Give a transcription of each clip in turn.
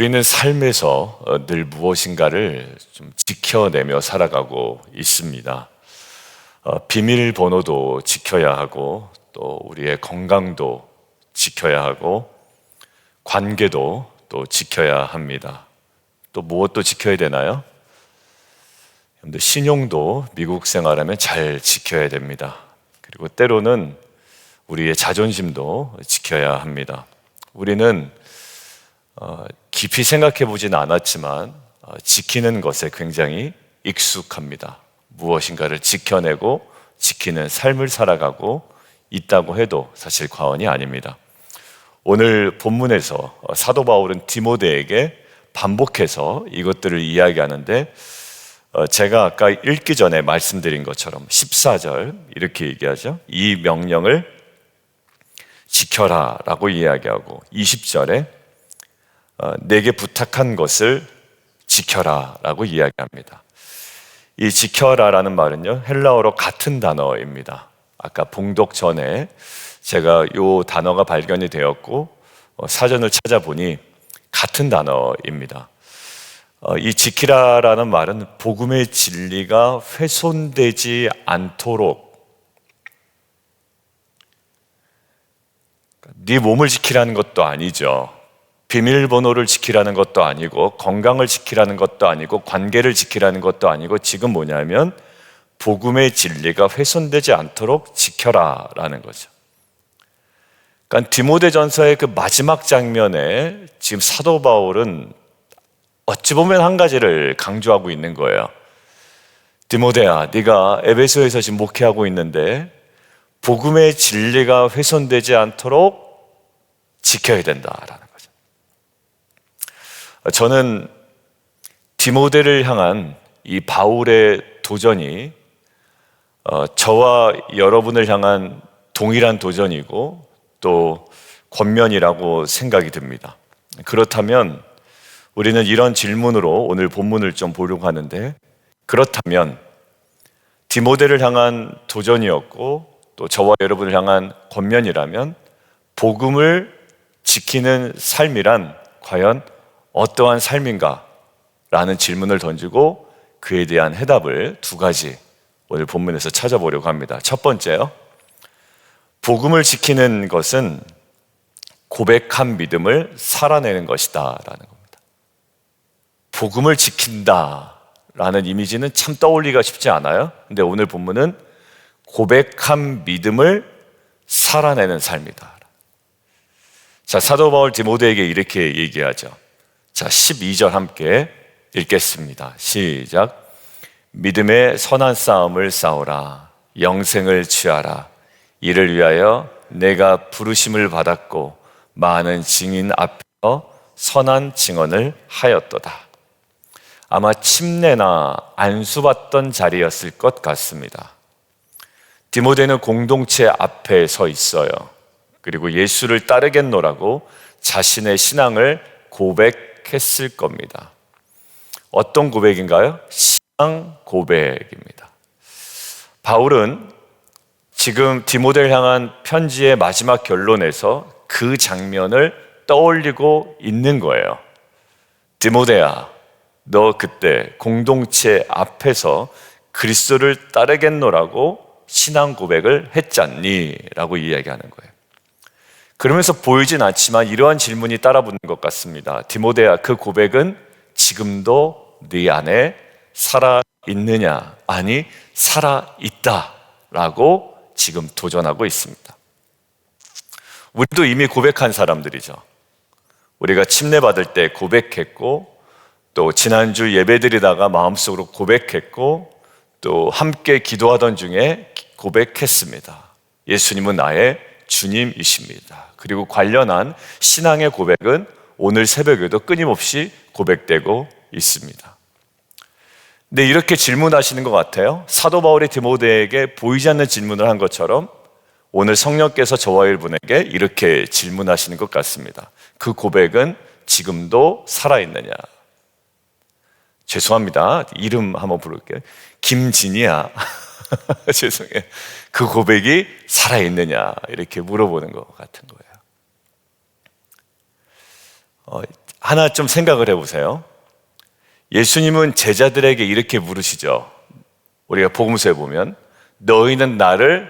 우리는 삶에서 늘 무엇인가를 좀 지켜내며 살아가고 있습니다. 비밀번호도 지켜야 하고, 또 우리의 건강도 지켜야 하고, 관계도 또 지켜야 합니다. 또 무엇도 지켜야 되나요? 신용도 미국 생활하면 잘 지켜야 됩니다. 그리고 때로는 우리의 자존심도 지켜야 합니다. 우리는 깊이 생각해 보진 않았지만 지키는 것에 굉장히 익숙합니다. 무엇인가를 지켜내고 지키는 삶을 살아가고 있다고 해도 사실 과언이 아닙니다. 오늘 본문에서 사도 바울은 디모데에게 반복해서 이것들을 이야기하는데, 제가 아까 읽기 전에 말씀드린 것처럼 14절 이렇게 얘기하죠. 이 명령을 지켜라 라고 이야기하고, 20절에 내게 부탁한 것을 지켜라 라고 이야기합니다. 이 지켜라 라는 말은요, 헬라어로 같은 단어입니다. 아까 봉독 전에 제가 이 단어가 발견이 되었고 사전을 찾아보니 같은 단어입니다. 이 지키라라는 말은 복음의 진리가 훼손되지 않도록, 네 몸을 지키라는 것도 아니죠. 비밀번호를 지키라는 것도 아니고, 건강을 지키라는 것도 아니고, 관계를 지키라는 것도 아니고, 지금 뭐냐면 복음의 진리가 훼손되지 않도록 지켜라라는 거죠. 그러니까 디모데전서의 그 마지막 장면에 지금 사도 바울은 어찌 보면 한 가지를 강조하고 있는 거예요. 디모데야, 네가 에베소에서 지금 목회하고 있는데 복음의 진리가 훼손되지 않도록 지켜야 된다라는 거죠. 저는 디모데를 향한 이 바울의 도전이 저와 여러분을 향한 동일한 도전이고 또 권면이라고 생각이 듭니다. 그렇다면 우리는 이런 질문으로 오늘 본문을 좀 보려고 하는데, 그렇다면 디모데를 향한 도전이었고 또 저와 여러분을 향한 권면이라면 복음을 지키는 삶이란 과연 어떠한 삶인가? 라는 질문을 던지고 그에 대한 해답을 두 가지 오늘 본문에서 찾아보려고 합니다. 첫 번째요, 복음을 지키는 것은 고백한 믿음을 살아내는 것이다 라는 겁니다. 복음을 지킨다라는 이미지는 참 떠올리기가 쉽지 않아요. 근데 오늘 본문은 고백한 믿음을 살아내는 삶이다. 자, 사도 바울 디모데에게 이렇게 얘기하죠. 자, 12절 함께 읽겠습니다. 시작. 믿음의 선한 싸움을 싸우라. 영생을 취하라. 이를 위하여 내가 부르심을 받았고 많은 증인 앞에서 선한 증언을 하였도다. 아마 침례나 안수받던 자리였을 것 같습니다. 디모데는 공동체 앞에 서 있어요. 그리고 예수를 따르겠노라고 자신의 신앙을 고백했을 겁니다. 어떤 고백인가요? 신앙 고백입니다. 바울은 지금 디모데를 향한 편지의 마지막 결론에서 그 장면을 떠올리고 있는 거예요. 디모데야, 너 그때 공동체 앞에서 그리스도를 따르겠노라고 신앙 고백을 했잖니? 라고 이야기하는 거예요. 그러면서 보이진 않지만 이러한 질문이 따라붙는 것 같습니다. 디모데야, 그 고백은 지금도 네 안에 살아있느냐? 아니, 살아있다 라고 지금 도전하고 있습니다. 우리도 이미 고백한 사람들이죠. 우리가 침례받을 때 고백했고, 또 지난주 예배드리다가 마음속으로 고백했고, 또 함께 기도하던 중에 고백했습니다. 예수님은 나의 주님이십니다. 그리고 관련한 신앙의 고백은 오늘 새벽에도 끊임없이 고백되고 있습니다. 근데 이렇게 질문하시는 것 같아요. 사도 바울이 디모데에게 보이지 않는 질문을 한 것처럼 오늘 성령께서 저와 여러분에게 이렇게 질문하시는 것 같습니다. 그 고백은 지금도 살아있느냐? 죄송합니다. 이름 한번 부를게요. 김진이야. 죄송해요. 그 고백이 살아있느냐? 이렇게 물어보는 것 같은 거예요. 하나 좀 생각을 해보세요. 예수님은 제자들에게 이렇게 물으시죠. 우리가 복음서에 보면 너희는 나를,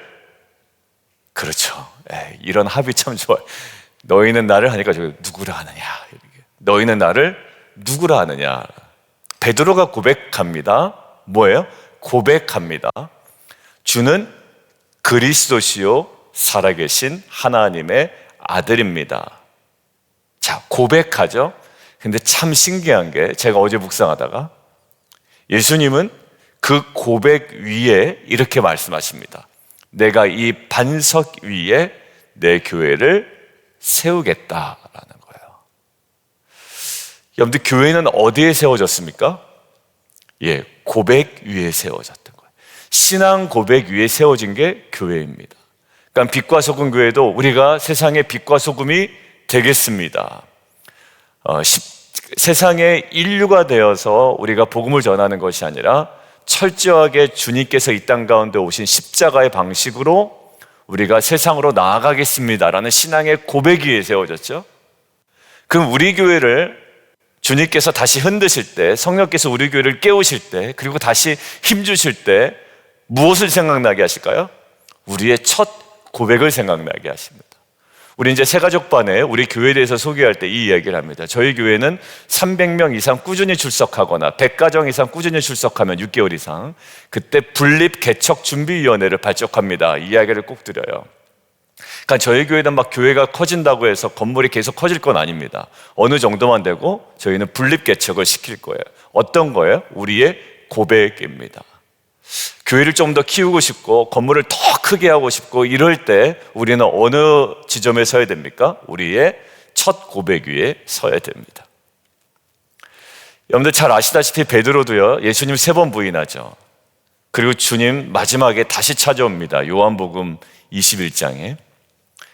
그렇죠. 이런 합이 참 좋아요. 너희는 나를 하니까 저 누구라 하느냐. 너희는 나를 누구라 하느냐. 베드로가 고백합니다. 뭐예요? 고백합니다. 주는 그리스도시요 살아계신 하나님의 아들입니다. 자, 고백하죠. 근데 참 신기한 게 제가 어제 묵상하다가 예수님은 그 고백 위에 이렇게 말씀하십니다. 내가 이 반석 위에 내 교회를 세우겠다라는 거예요. 여러분들, 교회는 어디에 세워졌습니까? 고백 위에 세워졌던 거예요. 신앙 고백 위에 세워진 게 교회입니다. 그러니까 빛과 소금 교회도 우리가 세상의 빛과 소금이 되겠습니다. 세상의 인류가 되어서 우리가 복음을 전하는 것이 아니라 철저하게 주님께서 이 땅 가운데 오신 십자가의 방식으로 우리가 세상으로 나아가겠습니다라는 신앙의 고백 위에 세워졌죠. 그럼 우리 교회를 주님께서 다시 흔드실 때, 성령께서 우리 교회를 깨우실 때, 그리고 다시 힘주실 때 무엇을 생각나게 하실까요? 우리의 첫 고백을 생각나게 하십니다. 우리 이제 새가족반에 우리 교회에 대해서 소개할 때 이 이야기를 합니다. 저희 교회는 300명 이상 꾸준히 출석하거나 100가정 이상 꾸준히 출석하면 6개월 이상, 그때 분립 개척 준비위원회를 발족합니다. 이 이야기를 꼭 드려요. 그러니까 저희 교회는 막 교회가 커진다고 해서 건물이 계속 커질 건 아닙니다. 어느 정도만 되고 저희는 분립 개척을 시킬 거예요. 어떤 거예요? 우리의 고백입니다. 교회를 좀 더 키우고 싶고 건물을 더 크게 하고 싶고 이럴 때 우리는 어느 지점에 서야 됩니까? 우리의 첫 고백 위에 서야 됩니다. 여러분들 잘 아시다시피 베드로도요, 예수님 3번 부인하죠. 그리고 주님 마지막에 다시 찾아옵니다. 요한복음 21장에.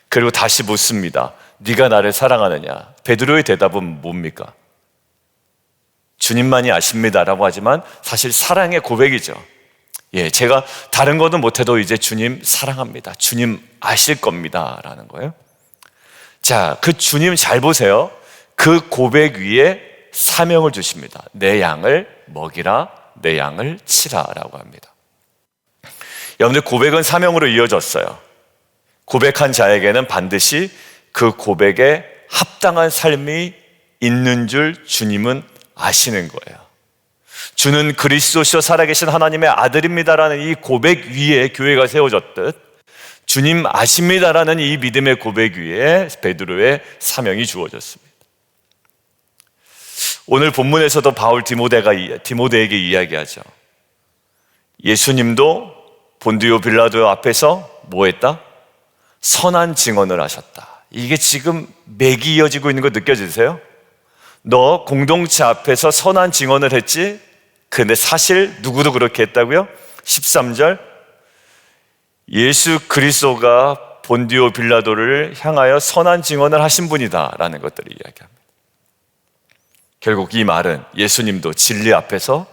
그리고 다시 묻습니다. 네가 나를 사랑하느냐? 베드로의 대답은 뭡니까? 주님만이 아십니다라고 하지만 사실 사랑의 고백이죠. 제가 다른 거는 못해도 이제 주님 사랑합니다. 주님 아실 겁니다. 라는 거예요. 자, 그 주님 잘 보세요. 그 고백 위에 사명을 주십니다. 내 양을 먹이라, 내 양을 치라 라고 합니다. 여러분들, 고백은 사명으로 이어졌어요. 고백한 자에게는 반드시 그 고백에 합당한 삶이 있는 줄 주님은 아시는 거예요. 주는 그리스도시요 살아계신 하나님의 아들입니다라는 이 고백 위에 교회가 세워졌듯 주님 아십니다라는 이 믿음의 고백 위에 베드로의 사명이 주어졌습니다. 오늘 본문에서도 바울 디모데에게 이야기하죠. 예수님도 본디오 빌라도 앞에서 뭐 했다? 선한 증언을 하셨다. 이게 지금 맥이 이어지고 있는 거 느껴지세요? 너 공동체 앞에서 선한 증언을 했지? 근데 사실 누구도 그렇게 했다고요? 13절, 예수 그리스도가 본디오 빌라도를 향하여 선한 증언을 하신 분이다 라는 것들을 이야기합니다. 결국 이 말은 예수님도 진리 앞에서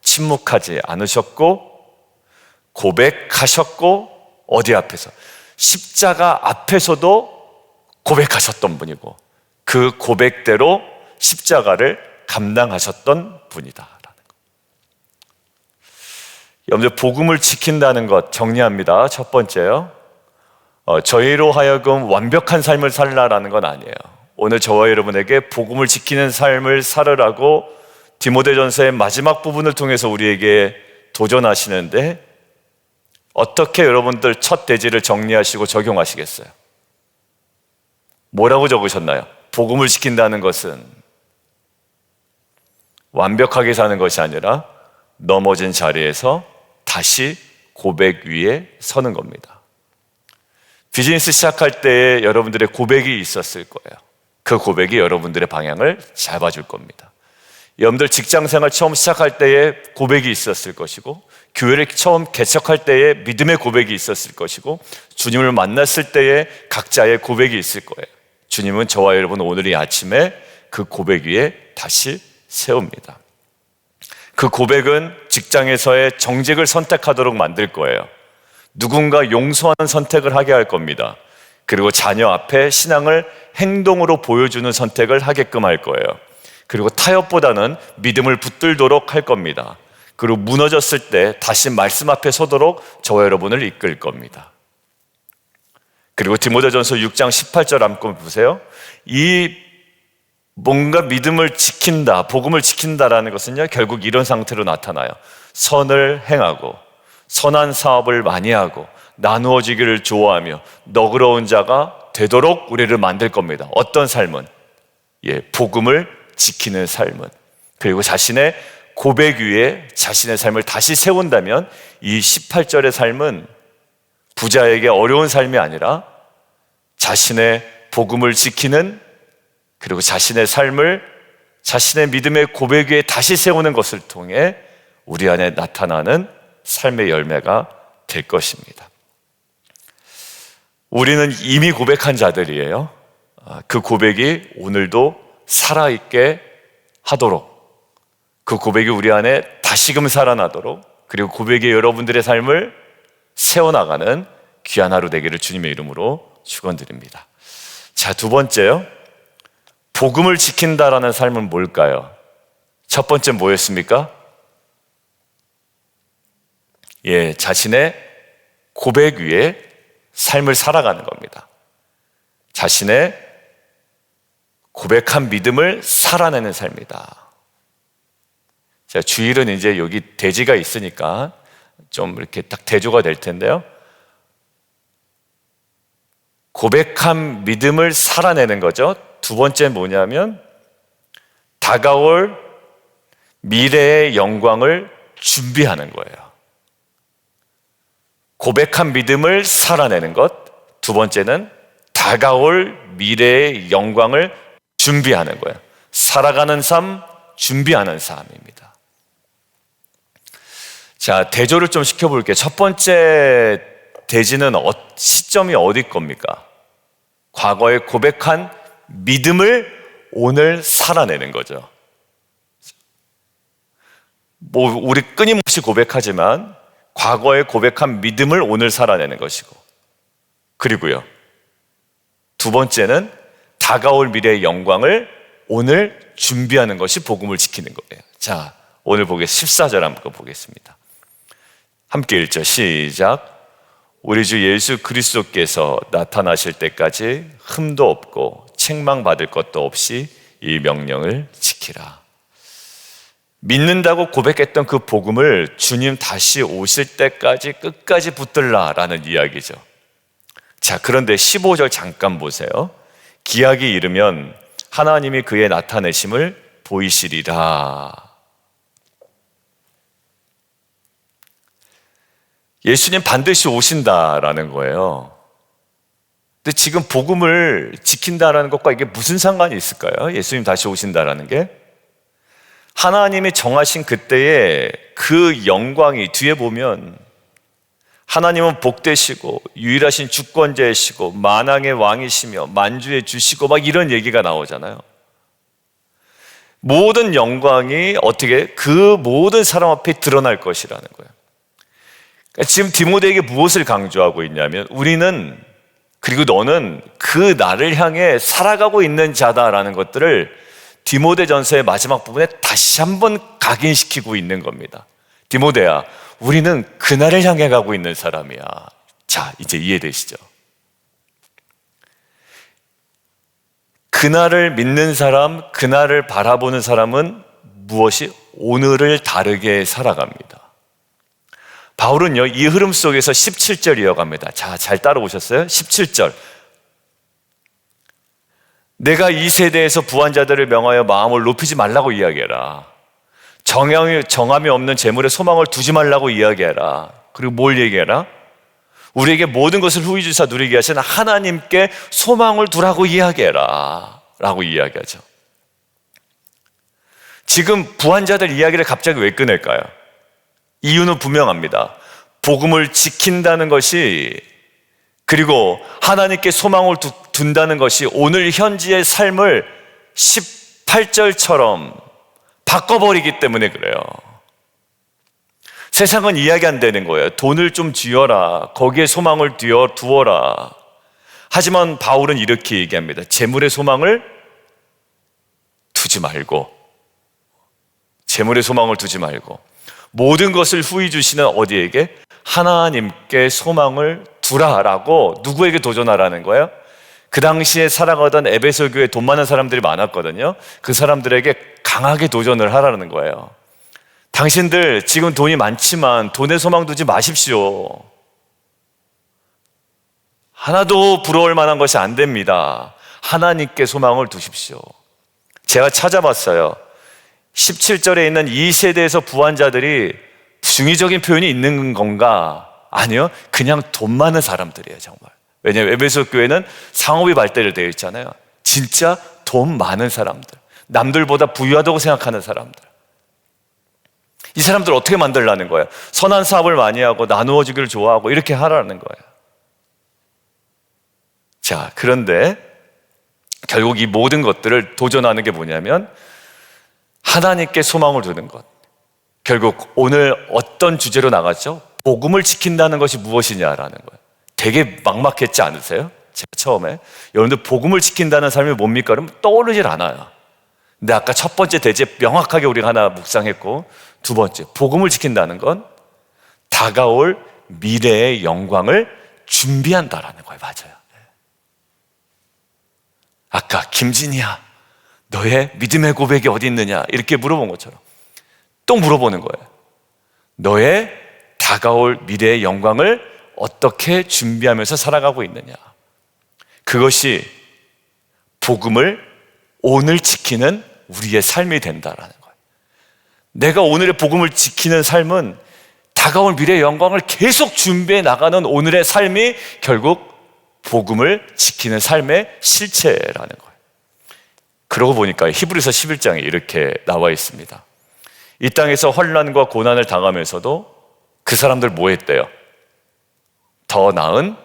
침묵하지 않으셨고 고백하셨고, 어디 앞에서? 십자가 앞에서도 고백하셨던 분이고 그 고백대로 십자가를 감당하셨던 분이다. 여러분들, 복음을 지킨다는 것 정리합니다. 첫 번째요, 저희로 하여금 완벽한 삶을 살라라는 건 아니에요. 오늘 저와 여러분에게 복음을 지키는 삶을 살으라고 디모데전서의 마지막 부분을 통해서 우리에게 도전하시는데, 어떻게 여러분들 첫 대지를 정리하시고 적용하시겠어요? 뭐라고 적으셨나요? 복음을 지킨다는 것은 완벽하게 사는 것이 아니라 넘어진 자리에서 다시 고백 위에 서는 겁니다. 비즈니스 시작할 때에 여러분들의 고백이 있었을 거예요. 그 고백이 여러분들의 방향을 잡아줄 겁니다. 여러분들 직장생활 처음 시작할 때에 고백이 있었을 것이고, 교회를 처음 개척할 때에 믿음의 고백이 있었을 것이고, 주님을 만났을 때에 각자의 고백이 있을 거예요. 주님은 저와 여러분 오늘 이 아침에 그 고백 위에 다시 세웁니다. 그 고백은 직장에서의 정직을 선택하도록 만들 거예요. 누군가 용서하는 선택을 하게 할 겁니다. 그리고 자녀 앞에 신앙을 행동으로 보여주는 선택을 하게끔 할 거예요. 그리고 타협보다는 믿음을 붙들도록 할 겁니다. 그리고 무너졌을 때 다시 말씀 앞에 서도록 저와 여러분을 이끌 겁니다. 그리고 디모데전서 6장 18절 한번 보세요. 이 뭔가 믿음을 지킨다, 복음을 지킨다라는 것은요, 결국 이런 상태로 나타나요. 선을 행하고 선한 사업을 많이 하고 나누어지기를 좋아하며 너그러운 자가 되도록 우리를 만들 겁니다. 어떤 삶은? 복음을 지키는 삶은. 그리고 자신의 고백 위에 자신의 삶을 다시 세운다면 이 18절의 삶은 부자에게 어려운 삶이 아니라 자신의 복음을 지키는, 그리고 자신의 삶을 자신의 믿음의 고백 위에 다시 세우는 것을 통해 우리 안에 나타나는 삶의 열매가 될 것입니다. 우리는 이미 고백한 자들이에요. 그 고백이 오늘도 살아있게 하도록, 그 고백이 우리 안에 다시금 살아나도록, 그리고 고백이 여러분들의 삶을 세워나가는 귀한 하루 되기를 주님의 이름으로 축원드립니다. 자, 두 번째요. 복음을 지킨다라는 삶은 뭘까요? 첫 번째 뭐였습니까? 자신의 고백 위에 삶을 살아가는 겁니다. 자신의 고백한 믿음을 살아내는 삶이다. 자, 주일은 이제 여기 대지가 있으니까 좀 이렇게 딱 대조가 될 텐데요. 고백한 믿음을 살아내는 거죠. 두 번째 뭐냐면 다가올 미래의 영광을 준비하는 거예요. 고백한 믿음을 살아내는 것. 두 번째는 다가올 미래의 영광을 준비하는 거예요. 살아가는 삶, 준비하는 삶입니다. 자, 대조를 좀 시켜볼게요. 첫 번째 대지는 시점이 어디 겁니까? 과거에 고백한 믿음을 오늘 살아내는 거죠. 우리 끊임없이 고백하지만 과거에 고백한 믿음을 오늘 살아내는 것이고, 그리고요, 두 번째는 다가올 미래의 영광을 오늘 준비하는 것이 복음을 지키는 거예요. 자, 오늘 14절 한번 보겠습니다. 함께 읽죠. 시작. 우리 주 예수 그리스도께서 나타나실 때까지 흠도 없고 책망받을 것도 없이 이 명령을 지키라. 믿는다고 고백했던 그 복음을 주님 다시 오실 때까지 끝까지 붙들라라는 이야기죠. 자, 그런데 15절 잠깐 보세요. 기약이 이르면 하나님이 그의 나타내심을 보이시리라. 예수님 반드시 오신다라는 거예요. 근데 지금 복음을 지킨다라는 것과 이게 무슨 상관이 있을까요? 예수님 다시 오신다라는 게? 하나님이 정하신 그때의 그 영광이, 뒤에 보면 하나님은 복되시고 유일하신 주권자이시고 만왕의 왕이시며 만주의 주시고 막 이런 얘기가 나오잖아요. 모든 영광이 어떻게 그 모든 사람 앞에 드러날 것이라는 거예요. 그러니까 지금 디모데에게 무엇을 강조하고 있냐면 우리는, 그리고 너는 그 나를 향해 살아가고 있는 자다라는 것들을 디모데전서의 마지막 부분에 다시 한번 각인시키고 있는 겁니다. 디모데야, 우리는 그날을 향해 가고 있는 사람이야. 자, 이제 이해되시죠? 그날을 믿는 사람, 그날을 바라보는 사람은 무엇이? 오늘을 다르게 살아갑니다. 바울은요, 이 흐름 속에서 17절 이어갑니다. 자, 잘 따라오셨어요? 17절. 내가 이 세대에서 부한 자들을 명하여 마음을 높이지 말라고 이야기해라. 정함이 없는 재물에 소망을 두지 말라고 이야기해라. 그리고 뭘 얘기해라? 우리에게 모든 것을 후히 주사 누리게 하신 하나님께 소망을 두라고 이야기해라 라고 이야기하죠. 지금 부한 자들 이야기를 갑자기 왜 꺼낼까요? 이유는 분명합니다. 복음을 지킨다는 것이, 그리고 하나님께 소망을 둔다는 것이 오늘 현지의 삶을 18절처럼 바꿔버리기 때문에 그래요. 세상은 이야기 안 되는 거예요. 돈을 좀 쥐어라, 거기에 소망을 두어라. 하지만 바울은 이렇게 얘기합니다. 재물의 소망을 두지 말고 재물에 소망을 두지 말고 모든 것을 후히 주시는 어디에게? 하나님께 소망을 두라라고 누구에게 도전하라는 거예요? 그 당시에 살아가던 에베소 교회에 돈 많은 사람들이 많았거든요. 그 사람들에게 강하게 도전을 하라는 거예요. 당신들 지금 돈이 많지만 돈에 소망 두지 마십시오. 하나도 부러울 만한 것이 안 됩니다. 하나님께 소망을 두십시오. 제가 찾아봤어요. 17절에 있는 이 세대에서 부한 자들이 중의적인 표현이 있는 건가? 아니요. 그냥 돈 많은 사람들이에요, 정말. 왜냐하면 에베소 교회는 상업이 발달이 되어 있잖아요. 진짜 돈 많은 사람들, 남들보다 부유하다고 생각하는 사람들. 이 사람들 어떻게 만들라는 거예요? 선한 사업을 많이 하고 나누어 주기를 좋아하고 이렇게 하라는 거예요. 자, 그런데 결국 이 모든 것들을 도전하는 게 뭐냐면 하나님께 소망을 두는 것. 결국 오늘 어떤 주제로 나갔죠? 복음을 지킨다는 것이 무엇이냐라는 거예요. 되게 막막했지 않으세요? 제가 처음에 여러분들 복음을 지킨다는 삶이 뭡니까? 그러면 떠오르질 않아요. 근데 아까 첫 번째 대제 명확하게 우리가 하나 묵상했고, 두 번째 복음을 지킨다는 건 다가올 미래의 영광을 준비한다라는 거예요. 맞아요. 아까 김진이야, 너의 믿음의 고백이 어디 있느냐 이렇게 물어본 것처럼 또 물어보는 거예요. 너의 다가올 미래의 영광을 어떻게 준비하면서 살아가고 있느냐. 그것이 복음을 오늘 지키는 우리의 삶이 된다라는 거예요. 내가 오늘의 복음을 지키는 삶은 다가올 미래의 영광을 계속 준비해 나가는 오늘의 삶이 결국 복음을 지키는 삶의 실체라는 거예요. 그러고 보니까 히브리서 11장에 이렇게 나와 있습니다. 이 땅에서 환난과 고난을 당하면서도 그 사람들 뭐 했대요? 더 나은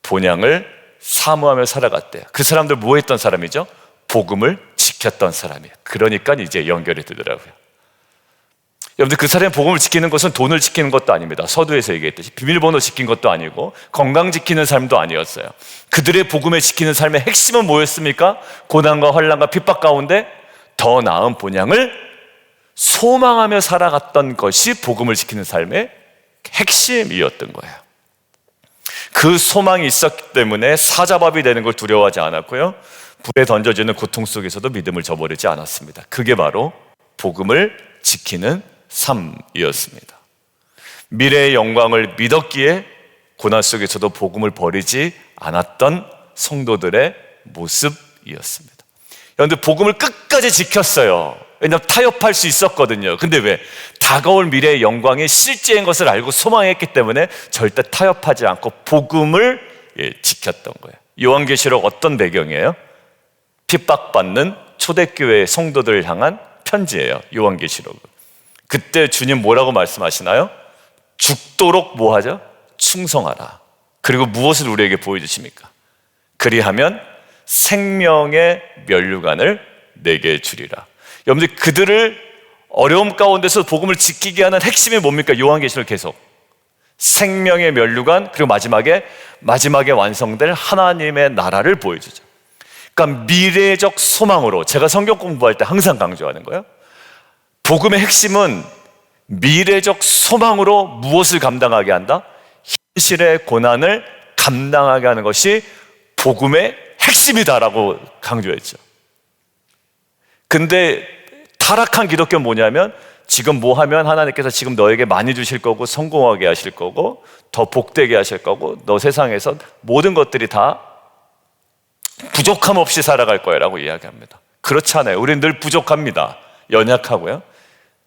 본향을 사모하며 살아갔대요. 그 사람들 뭐 했던 사람이죠? 복음을 지켰던 사람이에요. 그러니까 이제 연결이 되더라고요. 여러분들, 그 사람의 복음을 지키는 것은 돈을 지키는 것도 아닙니다. 서두에서 얘기했듯이 비밀번호 지킨 것도 아니고 건강 지키는 삶도 아니었어요. 그들의 복음을 지키는 삶의 핵심은 뭐였습니까? 고난과 환난과 핍박 가운데 더 나은 본향을 소망하며 살아갔던 것이 복음을 지키는 삶의 핵심이었던 거예요. 그 소망이 있었기 때문에 사자밥이 되는 걸 두려워하지 않았고요, 불에 던져지는 고통 속에서도 믿음을 저버리지 않았습니다. 그게 바로 복음을 지키는 삶이었습니다. 미래의 영광을 믿었기에 고난 속에서도 복음을 버리지 않았던 성도들의 모습이었습니다. 그런데 복음을 끝까지 지켰어요. 왜냐하면 타협할 수 있었거든요. 근데 왜? 다가올 미래의 영광이 실제인 것을 알고 소망했기 때문에 절대 타협하지 않고 복음을 지켰던 거예요. 요한계시록 어떤 배경이에요? 핍박받는 초대교회 성도들을 향한 편지예요. 요한계시록은. 그때 주님 뭐라고 말씀하시나요? 죽도록 뭐 하죠? 충성하라. 그리고 무엇을 우리에게 보여주십니까? 그리하면 생명의 면류관을 내게 주리라. 여러분들, 그들을 어려움 가운데서 복음을 지키게 하는 핵심이 뭡니까? 요한계시록 계속 생명의 면류관, 그리고 마지막에 완성될 하나님의 나라를 보여주죠. 그러니까 미래적 소망으로, 제가 성경 공부할 때 항상 강조하는 거예요. 복음의 핵심은 미래적 소망으로 무엇을 감당하게 한다? 현실의 고난을 감당하게 하는 것이 복음의 핵심이다라고 강조했죠. 근데 타락한 기독교는 뭐냐면 지금 뭐 하면 하나님께서 지금 너에게 많이 주실 거고 성공하게 하실 거고 더 복되게 하실 거고 너 세상에서 모든 것들이 다 부족함 없이 살아갈 거야 라고 이야기합니다. 그렇지 않아요. 우리는 늘 부족합니다. 연약하고요.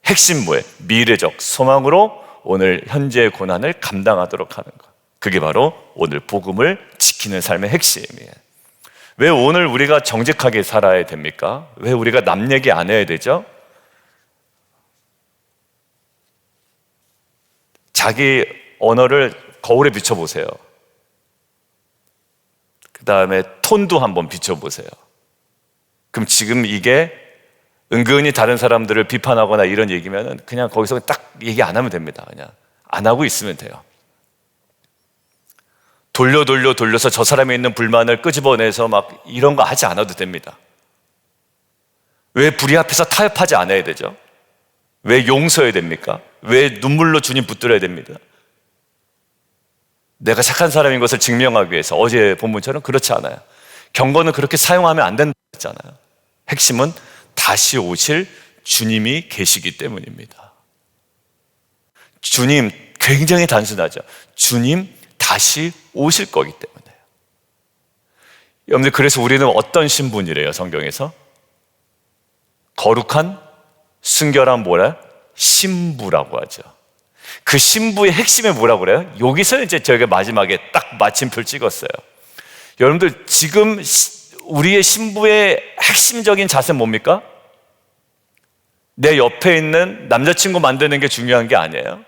핵심 뭐예요? 미래적 소망으로 오늘 현재의 고난을 감당하도록 하는 것. 그게 바로 오늘 복음을 지키는 삶의 핵심이에요. 왜 오늘 우리가 정직하게 살아야 됩니까? 왜 우리가 남 얘기 안 해야 되죠? 자기 언어를 거울에 비춰보세요. 그 다음에 톤도 한번 비춰보세요. 그럼 지금 이게 은근히 다른 사람들을 비판하거나 이런 얘기면은 그냥 거기서 딱 얘기 안 하면 됩니다. 그냥 안 하고 있으면 돼요. 돌려서 저 사람이 있는 불만을 끄집어내서 막 이런 거 하지 않아도 됩니다. 왜 불의 앞에서 타협하지 않아야 되죠? 왜 용서해야 됩니까? 왜 눈물로 주님 붙들어야 됩니다? 내가 착한 사람인 것을 증명하기 위해서. 어제 본문처럼 그렇지 않아요. 경건은 그렇게 사용하면 안 된다고 했잖아요. 핵심은 다시 오실 주님이 계시기 때문입니다. 주님, 굉장히 단순하죠. 주님 다시 오실 거기 때문에요. 여러분들, 그래서 우리는 어떤 신분이래요, 성경에서? 거룩한, 순결한 뭐라? 신부라고 하죠. 그 신부의 핵심이 뭐라고 그래요? 여기서 이제 저희가 마지막에 딱 마침표를 찍었어요. 여러분들, 지금 우리의 신부의 핵심적인 자세는 뭡니까? 내 옆에 있는 남자친구 만드는 게 중요한 게 아니에요.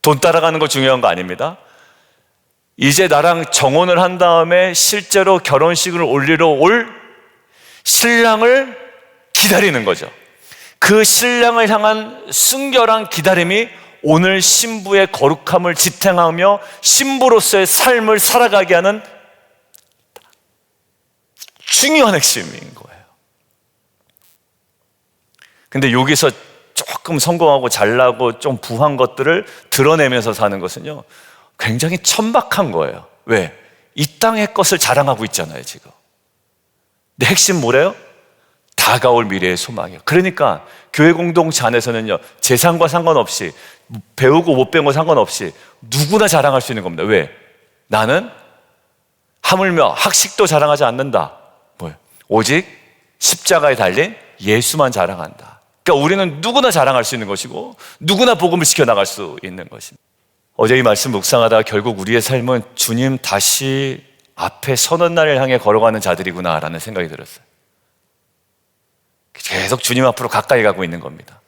돈 따라가는 거 중요한 거 아닙니다. 이제 나랑 정혼을 한 다음에 실제로 결혼식을 올리러 올 신랑을 기다리는 거죠. 그 신랑을 향한 순결한 기다림이 오늘 신부의 거룩함을 지탱하며 신부로서의 삶을 살아가게 하는 중요한 핵심인 거예요. 근데 여기서 조금 성공하고 잘나고 좀 부한 것들을 드러내면서 사는 것은요, 굉장히 천박한 거예요. 왜? 이 땅의 것을 자랑하고 있잖아요, 지금. 근데 핵심 뭐래요? 다가올 미래의 소망이에요. 그러니까 교회 공동체 안에서는요, 재산과 상관없이, 배우고 못 배운 거 상관없이 누구나 자랑할 수 있는 겁니다. 왜? 나는 하물며 학식도 자랑하지 않는다. 뭐예요? 오직 십자가에 달린 예수만 자랑한다. 그러니까 우리는 누구나 자랑할 수 있는 것이고 누구나 복음을 지켜나갈 수 있는 것입니다. 어제 이 말씀 묵상하다가 결국 우리의 삶은 주님 다시 앞에 서는 날을 향해 걸어가는 자들이구나라는 생각이 들었어요. 계속 주님 앞으로 가까이 가고 있는 겁니다.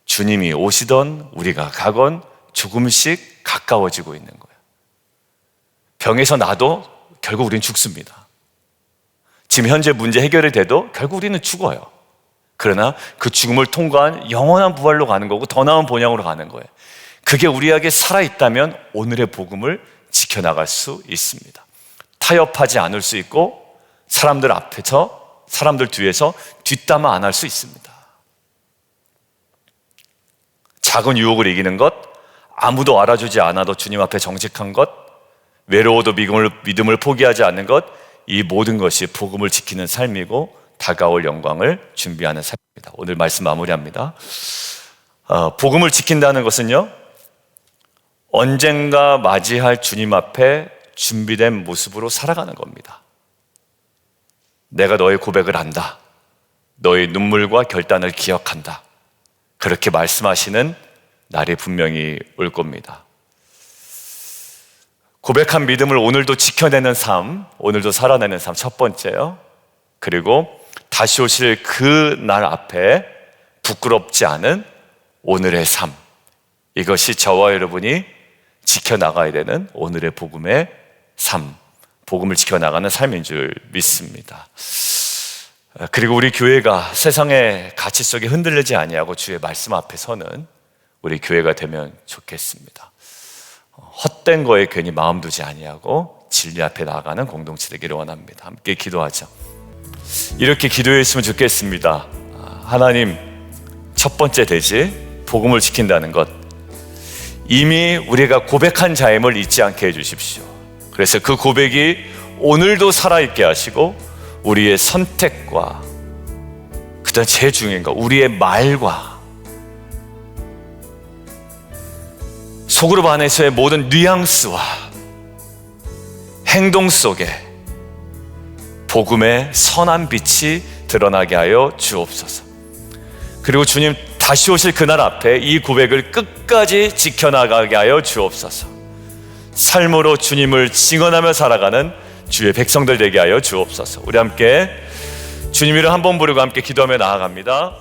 주님이 오시던 우리가 가건 조금씩 가까워지고 있는 거예요. 병에서 나도 결국 우리는 죽습니다. 지금 현재 문제 해결이 돼도 결국 우리는 죽어요. 그러나 그 죽음을 통과한 영원한 부활로 가는 거고 더 나은 본향으로 가는 거예요. 그게 우리에게 살아있다면 오늘의 복음을 지켜나갈 수 있습니다. 타협하지 않을 수 있고 사람들 앞에서, 사람들 뒤에서 뒷담화 안 할 수 있습니다. 작은 유혹을 이기는 것, 아무도 알아주지 않아도 주님 앞에 정직한 것, 외로워도 믿음을 포기하지 않는 것, 이 모든 것이 복음을 지키는 삶이고 다가올 영광을 준비하는 삶입니다. 오늘 말씀 마무리합니다. 복음을 지킨다는 것은요, 언젠가 맞이할 주님 앞에 준비된 모습으로 살아가는 겁니다. 내가 너의 고백을 한다. 너의 눈물과 결단을 기억한다. 그렇게 말씀하시는 날이 분명히 올 겁니다. 고백한 믿음을 오늘도 지켜내는 삶, 오늘도 살아내는 삶, 첫 번째요. 그리고 다시 오실 그 날 앞에 부끄럽지 않은 오늘의 삶, 이것이 저와 여러분이 지켜나가야 되는 오늘의 복음의 삶, 복음을 지켜나가는 삶인 줄 믿습니다. 그리고 우리 교회가 세상의 가치 속에 흔들리지 아니하고 주의 말씀 앞에 서는 우리 교회가 되면 좋겠습니다. 헛된 거에 괜히 마음 두지 아니하고 진리 앞에 나아가는 공동체 되기를 원합니다. 함께 기도하죠. 이렇게 기도했으면 좋겠습니다. 하나님, 첫 번째 대지 복음을 지킨다는 것, 이미 우리가 고백한 자임을 잊지 않게 해주십시오. 그래서 그 고백이 오늘도 살아있게 하시고 우리의 선택과, 그다음 제일 중요한 거, 우리의 말과 속으로 반해서의 모든 뉘앙스와 행동 속에 복음의 선한 빛이 드러나게 하여 주옵소서. 그리고 주님 다시 오실 그날 앞에 이 고백을 끝까지 지켜나가게 하여 주옵소서. 삶으로 주님을 증언하며 살아가는 주의 백성들 되게 하여 주옵소서. 우리 함께 주님 이름 한 번 부르고 함께 기도하며 나아갑니다.